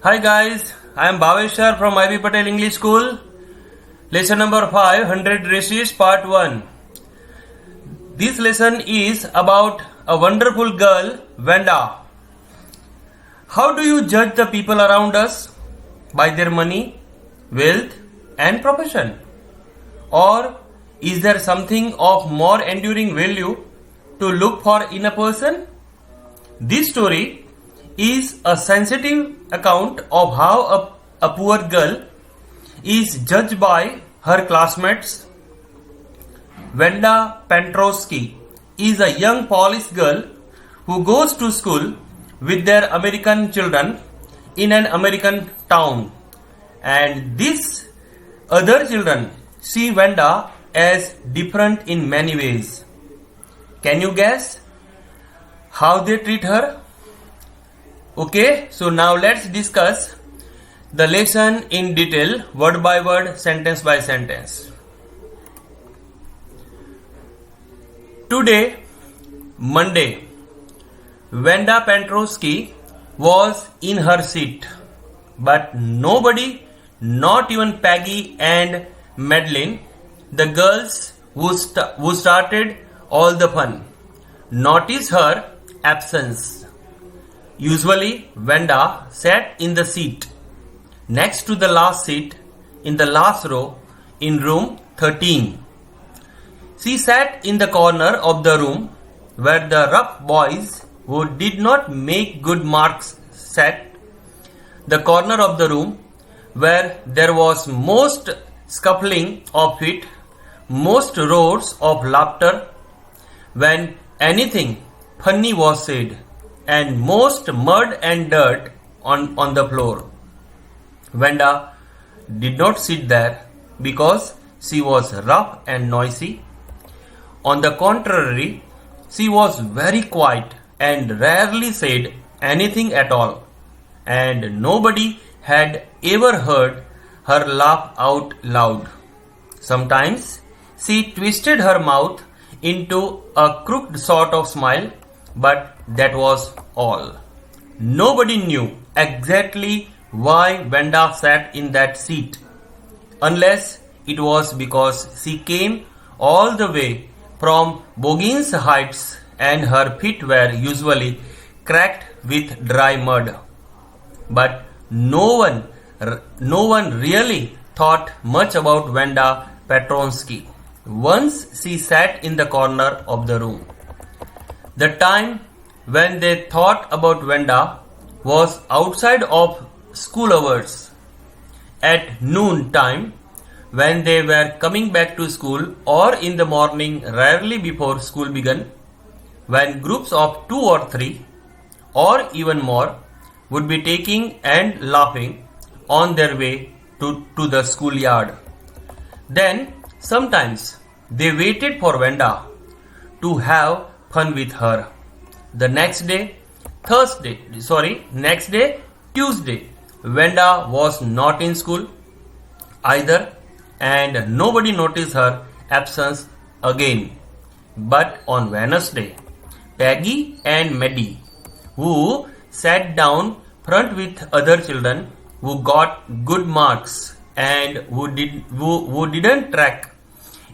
Hi guys, I am Bhaveshwar from IB Patel English School. Lesson number 5, 100 races part 1. This lesson is about a wonderful girl, Vanda. How do you judge the people around us? By their money, wealth and profession? Or is there something of more enduring value to look for in a person? This story is a sensitive account of how a poor girl is judged by her classmates. Vanda Petrowski is a young Polish girl who goes to school with their American children in an American town, and these other children see Vanda as different in many ways. Can you guess how they treat her? Okay, so now let's discuss the lesson in detail, word by word, sentence by sentence. Today, Monday, Vanda Petrowski was in her seat, but nobody, not even Peggy and Madeline, the girls who started all the fun, noticed her absence. Usually, Vanda sat in the seat next to the last seat in the last row in room 13. She sat in the corner of the room where the rough boys who did not make good marks sat, the corner of the room where there was most scuffling of feet, most roars of laughter when anything funny was said, and most mud and dirt on the floor. Vanda did not sit there because she was rough and noisy. On the contrary, she was very quiet and rarely said anything at all, and nobody had ever heard her laugh out loud. Sometimes she twisted her mouth into a crooked sort of smile, but that was all. Nobody knew exactly why Vanda sat in that seat, unless it was because she came all the way from Boggins Heights and her feet were usually cracked with dry mud. But no one really thought much about Vanda Petrowski once she sat in the corner of the room. The time when they thought about Vanda was outside of school hours, at noon time, when they were coming back to school, or in the morning rarely before school began, when groups of 2 or 3 or even more would be taking and laughing on their way to the schoolyard. Then sometimes they waited for Vanda to have fun with her. The next day, Tuesday, Vanda was not in school either, and nobody noticed her absence again. But on Wednesday, Peggy and Maddie, who sat down front with other children who got good marks and who didn't track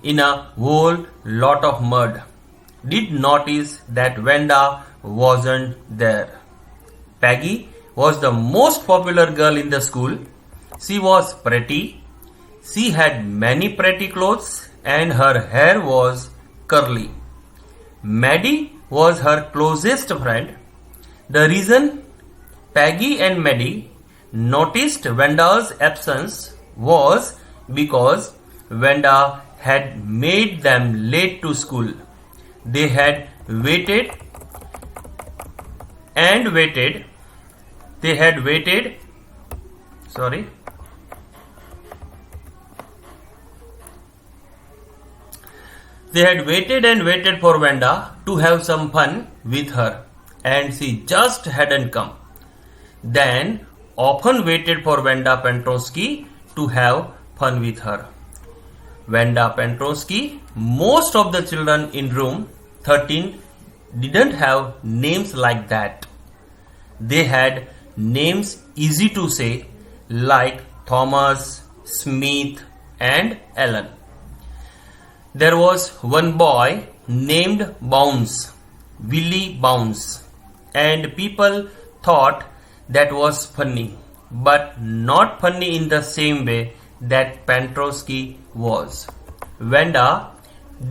in a whole lot of mud, did notice that Vanda wasn't there. Peggy was the most popular girl in the school. She was pretty. She had many pretty clothes and her hair was curly. Maddie was her closest friend. The reason Peggy and Maddie noticed Vanda's absence was because Vanda had made them late to school. They had waited and waited. They had waited for Vanda to have some fun with her, and she just hadn't come. Then often waited for Vanda Petrowski to have fun with her. Vanda Petrowski, most of the children in room 13 didn't have names like that. They had names easy to say like Thomas, Smith, and Alan. There was one boy named Bounce, Willie Bounce, and people thought that was funny, but not funny in the same way that Pentrosky was. Wanda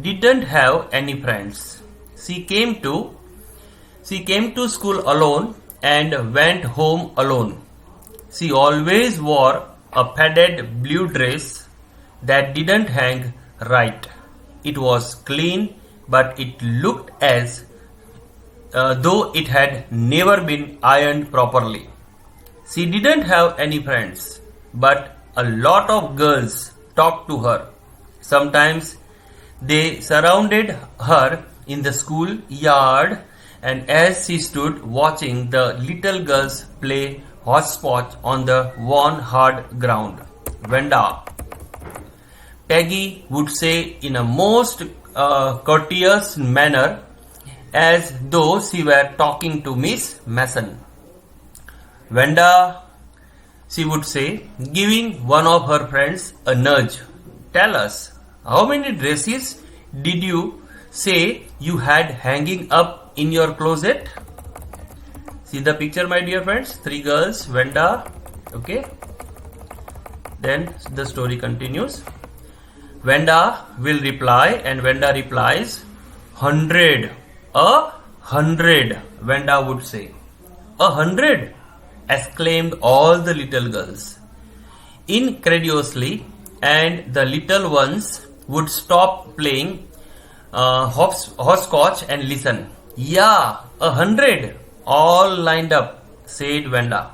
didn't have any friends. She came to school alone and went home alone. She always wore a padded blue dress that didn't hang right. It was clean, but it looked as though it had never been ironed properly. She didn't have any friends, but a lot of girls talked to her. Sometimes they surrounded her in the school yard, and as she stood watching the little girls play hopscotch on the worn hard ground, Wanda, Peggy would say in a most courteous manner, as though she were talking to Miss Mason. Wanda, she would say, giving one of her friends a nudge. Tell us, how many dresses did you say you had hanging up in your closet? See the picture, my dear friends. 3 girls, Wanda. Okay. Then the story continues. Wanda will reply, and Wanda replies, 100. 100, Wanda would say. 100, exclaimed all the little girls incredulously, and the little ones would stop playing hopscotch and listen. Yeah, 100, all lined up, said Wanda.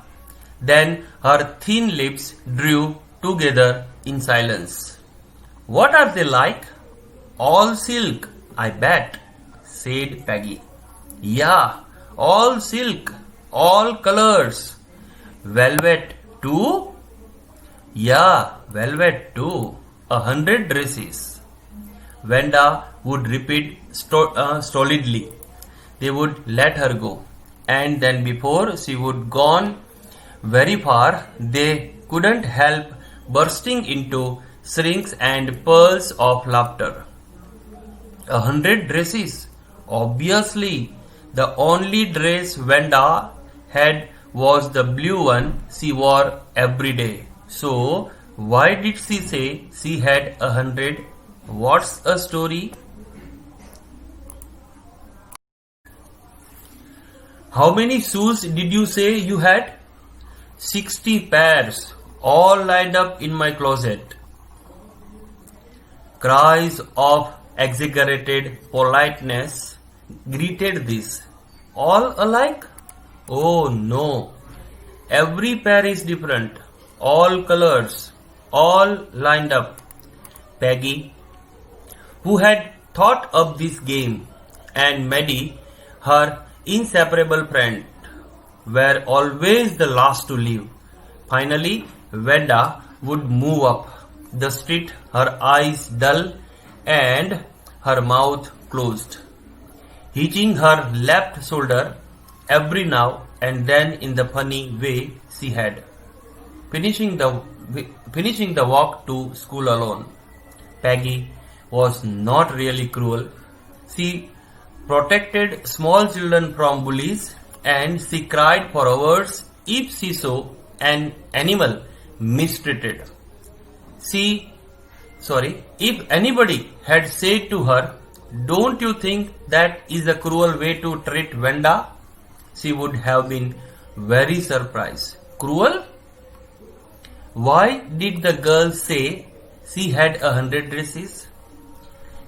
Then her thin lips drew together in silence. What are they like? All silk, I bet, said Peggy. Yeah, all silk, all colors. Velvet too? Yeah, velvet too. 100 dresses. Wanda would repeat stolidly. They would let her go. And then before she would gone very far, they couldn't help bursting into shrieks and pearls of laughter. 100 dresses. Obviously, the only dress Wanda had was the blue one she wore every day. So, why did she say she had 100? What's a story? How many shoes did you say you had? 60 pairs, all lined up in my closet. Cries of exaggerated politeness greeted this. All alike? Oh no. Every pair is different. All colors. All lined up. Peggy, who had thought of this game, and Maddie, her inseparable friend, were always the last to leave. Finally, Wanda would move up the street, her eyes dull and her mouth closed, hitching her left shoulder every now and then in the funny way she had, finishing the walk to school alone. Peggy was not really cruel. She protected small children from bullies, and she cried for hours if she saw an animal mistreated. If anybody had said to her, "Don't you think that is a cruel way to treat Wanda?" she would have been very surprised. Cruel? Why did the girl say she had 100 dresses?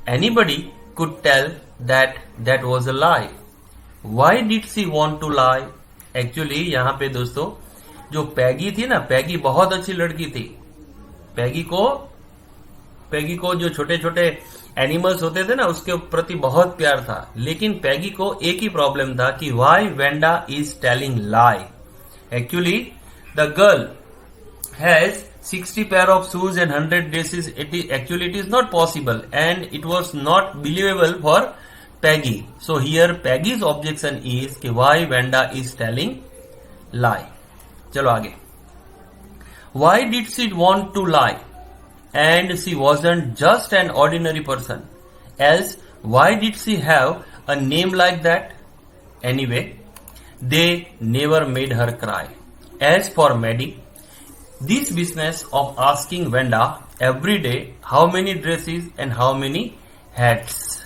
Anybody could tell that was a lie. Why did she want to lie? Actually, यहाँ पे दोस्तों जो पैगी थी ना, पैगी बहुत अच्छी लड़की थी. पैगी को जो छोटे छोटे एनिमल्स होते थे ना, उसके प्रति बहुत प्यार था. लेकिन पैगी को एक ही प्रॉब्लम था कि why Wanda is telling lie. Actually the girl has 60 pair of shoes and 100 dresses. It is not possible, and it was not believable for Peggy. So here Peggy's objection is कि why Wanda is telling lie. चलो आगे. Why did she want to lie? And she wasn't just an ordinary person. Else, why did she have a name like that? Anyway, they never made her cry. As for Maddie, this business of asking Wenda every day how many dresses and how many hats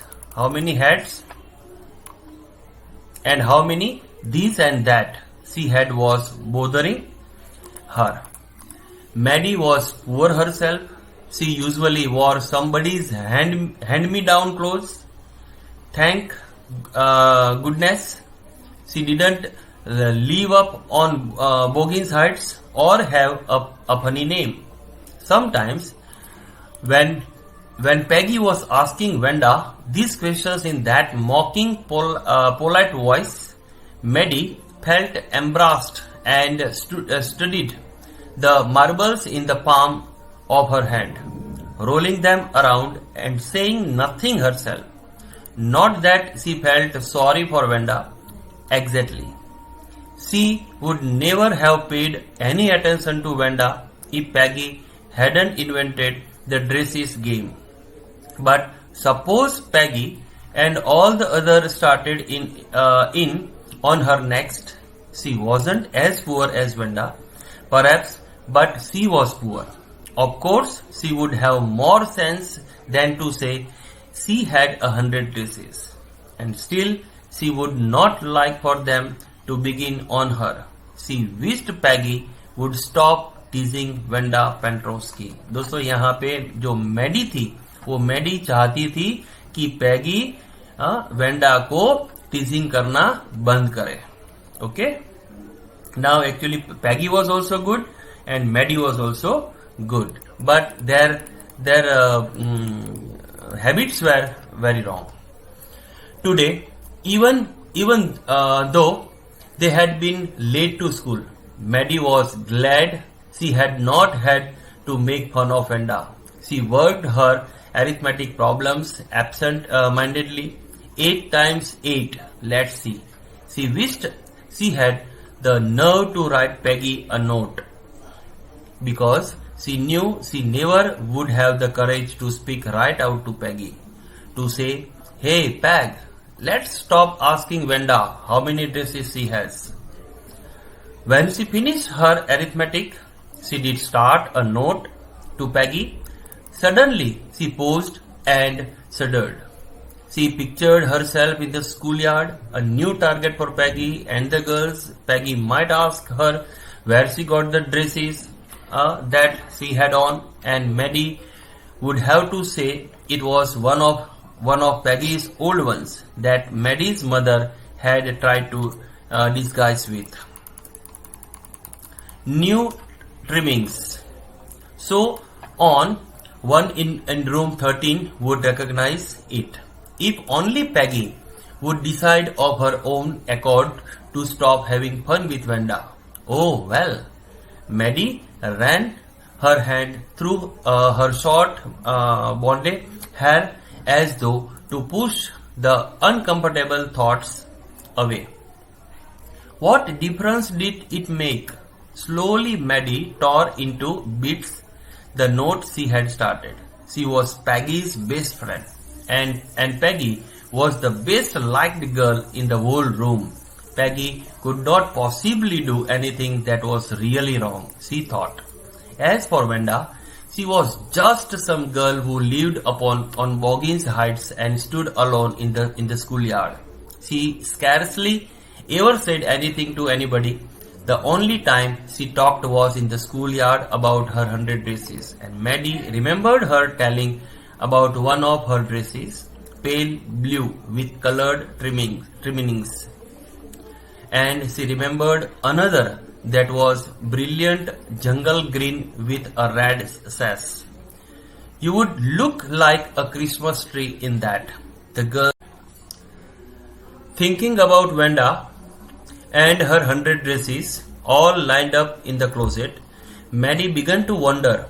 and how many this and that she had was bothering her. Maddie was poor herself. She usually wore somebody's hand-me-down clothes. Thank goodness she didn't live up on Boggins Heights or have a funny name. Sometimes when Peggy was asking Wenda these questions in that mocking polite voice, Maddie felt embarrassed and studied the marbles in the palm of her hand, rolling them around and saying nothing herself. Not that she felt sorry for Wenda. Exactly. She would never have paid any attention to Wenda if Peggy hadn't invented the dresses game. But suppose Peggy and all the others started in on her next. She wasn't as poor as Wenda, perhaps, but she was poor. Of course, she would have more sense than to say she had 100 dresses, and still she would not like for them to begin on her. She wished Peggy would stop teasing Wenda Pentrosky. दोस्तों यहाँ पे जो Maddie थी वो Maddie चाहती थी कि पैगी Wanda को टीजिंग करना बंद करे. Okay? Now actually Peggy was also good and Maddie was also good, but their habits were very wrong. Today, even though they had been late to school, Maddie was glad she had not had to make fun of Wenda. She worked her arithmetic problems absent-mindedly. 8 times 8, let's see. She wished she had the nerve to write Peggy a note, because she knew she never would have the courage to speak right out to Peggy, to say, "Hey Peg, let's stop asking Wenda how many dresses she has." When she finished her arithmetic, she did start a note to Peggy. Suddenly she paused and shuddered. She pictured herself in the schoolyard, a new target for Peggy and the girls. Peggy might ask her where she got the dresses that she had on, and Maddie would have to say it was one of Peggy's old ones that Maddie's mother had tried to disguise with new trimmings. So on, one in room 13 would recognize it. If only Peggy would decide of her own accord to stop having fun with Wenda. Oh well. Maddie ran her hand through her short blonde hair as though to push the uncomfortable thoughts away. What difference did it make? Slowly Maddie tore into bits the note she had started. She was Peggy's best friend, and Peggy was the best liked girl in the whole room. Peggy could not possibly do anything that was really wrong, she thought. As for Wenda, she was just some girl who lived on Boggins Heights and stood alone in the schoolyard. She scarcely ever said anything to anybody. The only time she talked was in the schoolyard about her 100 dresses, and Maddie remembered her telling about one of her dresses, pale blue with colored trimmings, and she remembered another that was brilliant jungle green with a red sash. You would look like a Christmas tree in that. The girl, thinking about Wenda and her 100 dresses all lined up in the closet, Maddie began to wonder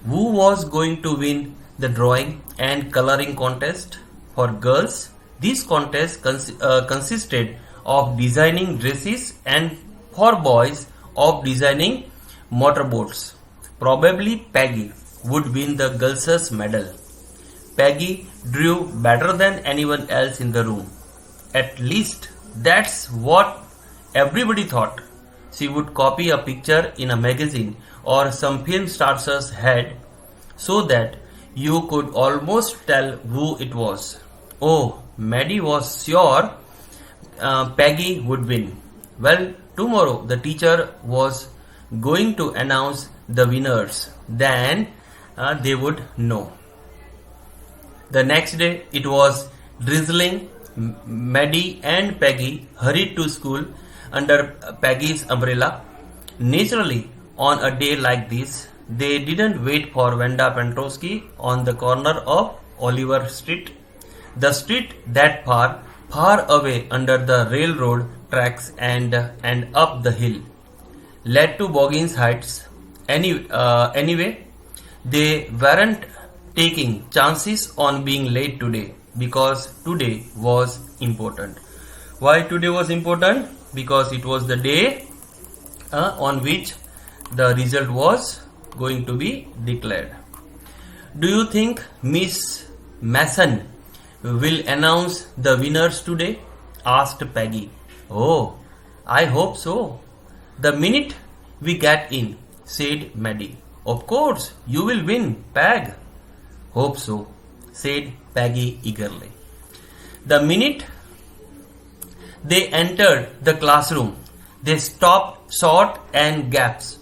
who was going to win the drawing and coloring contest. For girls, this contest consisted of designing dresses, and for boys of designing motorboats. Probably Peggy would win the girls' medal. Peggy drew better than anyone else in the room. At least that's what everybody thought. She would copy a picture in a magazine or some film star's head so that you could almost tell who it was. Oh, Maddie was sure Peggy would win. Well, tomorrow the teacher was going to announce the winners. Then they would know. The next day it was drizzling. Maddie and Peggy hurried to school under Peggy's umbrella. Naturally, on a day like this, they didn't wait for Wanda Pentrosky on the corner of Oliver Street, the street that far away under the railroad tracks and up the hill led to Boggins Heights. Anyway, they weren't taking chances on being late today because today was important. Why today was important? Because it was the day on which the result was going to be declared. Do you think Miss Mason will announce the winners today? Asked Peggy. Oh, I hope so. The minute we get in, said Maddie. Of course, you will win, Peg. Hope so, said Peggy eagerly. The minute they entered the classroom, they stopped short and gasped.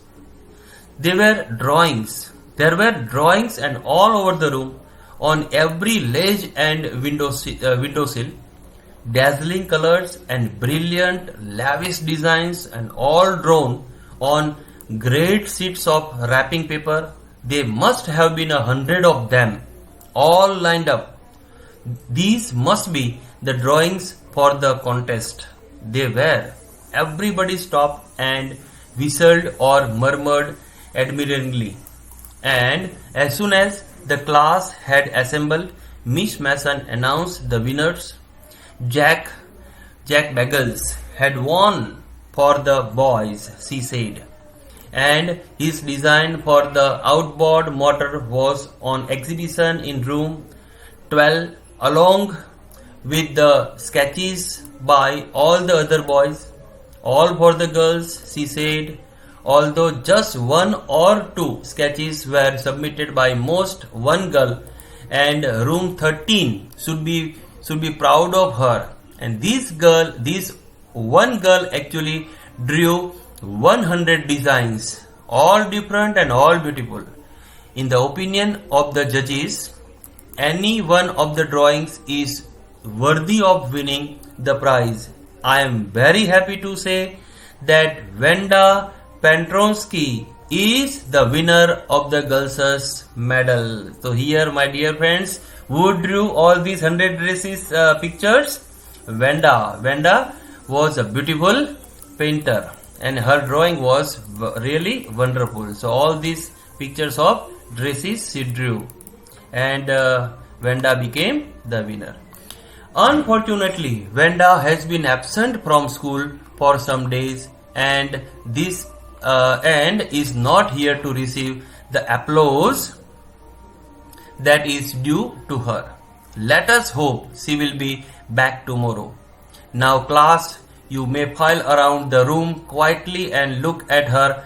There were drawings and all over the room, on every ledge and windowsill, dazzling colors and brilliant, lavish designs, and all drawn on great sheets of wrapping paper. There must have been 100 of them, all lined up. These must be the drawings for the contest. They were. Everybody stopped and whistled or murmured admiringly. And as soon as the class had assembled, Miss Mason announced the winners. Jack Bagels had won for the boys, she said, and his design for the outboard motor was on exhibition in room 12 along with the sketches by all the other boys. All for the girls, she said, although just one or two sketches were submitted by most one girl, and room 13 should be proud of her. And this one girl actually drew 100 designs, all different and all beautiful. In the opinion of the judges, any one of the drawings is worthy of winning the prize. I am very happy to say that Wanda Pentrosky is the winner of the girls' medal. So here, my dear friends, who drew all these 100 dresses pictures? Wanda was a beautiful painter and her drawing was really wonderful. So all these pictures of dresses she drew, and Wanda became the winner. Unfortunately, Wanda has been absent from school for some days and is not here to receive the applause that is due to her. Let us hope she will be back tomorrow. Now, class, you may file around the room quietly and look at her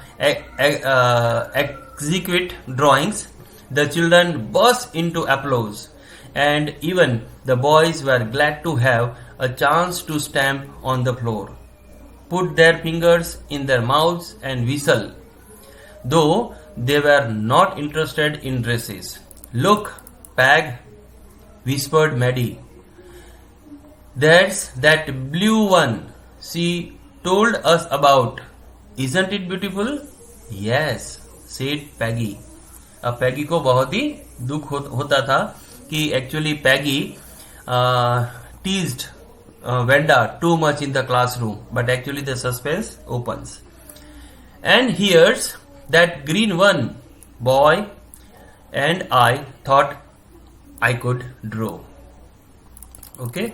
exquisite drawings. The children burst into applause, and even the boys were glad to have a chance to stamp on the floor, put their fingers in their mouths and whistle, though they were not interested in dresses. Look, Peg, whispered Maddie. That's that blue one she told us about. Isn't it beautiful? Yes, said Peggy. अब Peggy को बहुत ही दुख होता था कि actually Peggy teased Wanda too much in the classroom, but actually the suspense opens. And here's that green one, boy, and I thought I could draw. Okay.